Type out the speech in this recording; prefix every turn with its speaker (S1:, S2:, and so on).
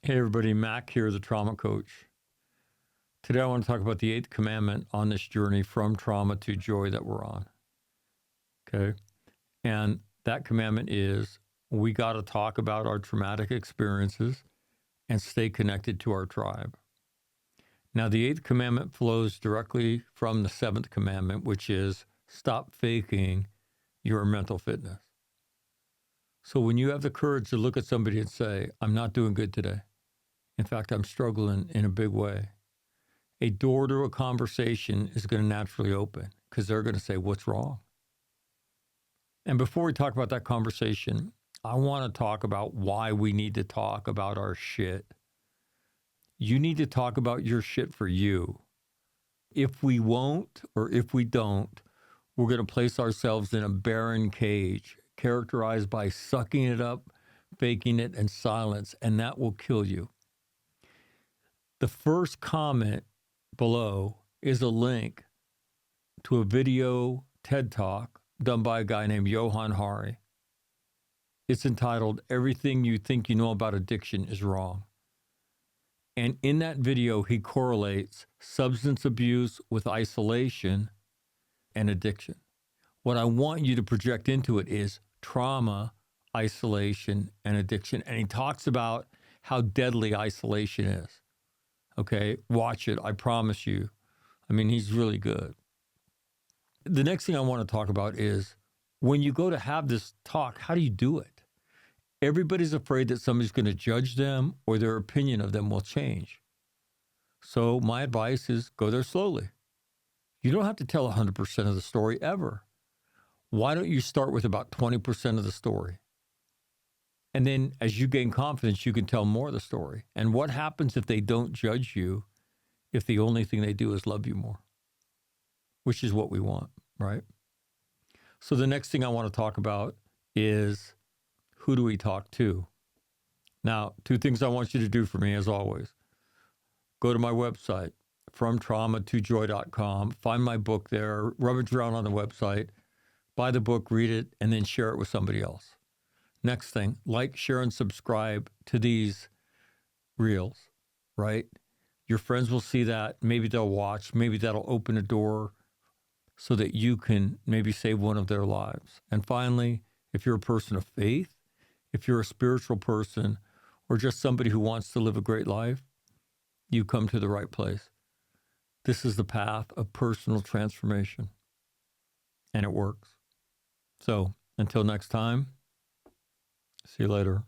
S1: Hey everybody, Mac here, the trauma coach. Today I want to talk about the eighth commandment on this journey from trauma to joy that we're on. Okay. And that commandment is we got to talk about our traumatic experiences and stay connected to our tribe. Now, the eighth commandment flows directly from the seventh commandment, which is stop faking your mental fitness. So when you have the courage to look at somebody and say, I'm not doing good today. In fact, I'm struggling in a big way. A door to a conversation is going to naturally open because they're going to say, what's wrong? And before we talk about that conversation, I want to talk about why we need to talk about our shit. You need to talk about your shit for you. If we won't, or if we don't, we're going to place ourselves in a barren cage characterized by sucking it up, faking it, and silence, and that will kill you. The first comment below is a link to a video TED Talk done by a guy named Johan Hari. It's entitled, Everything You Think You Know About Addiction is Wrong. And in that video, he correlates substance abuse with isolation and addiction. What I want you to project into it is trauma, isolation, and addiction. And he talks about how deadly isolation is. Okay, watch it. I promise you. I mean, he's really good. The next thing I want to talk about is when you go to have this talk, how do you do it? Everybody's afraid that somebody's going to judge them or their opinion of them will change. So my advice is go there slowly. You don't have to tell 100% of the story ever. Why don't you start with about 20% of the story? And then as you gain confidence, you can tell more of the story. And what happens if they don't judge you if the only thing they do is love you more? Which is what we want, right? So the next thing I want to talk about is who do we talk to? Now, two things I want you to do for me, as always. Go to my website, FromTraumaToJoy.com, find my book there, rummage around on the website, buy the book, read it, and then share it with somebody else. Next thing, like, share, and subscribe to these reels, right? Your friends will see that. Maybe they'll watch. Maybe that'll open a door so that you can maybe save one of their lives. And finally, if you're a person of faith, if you're a spiritual person, or just somebody who wants to live a great life, you come to the right place. This is the path of personal transformation, and it works. So until next time, see you later.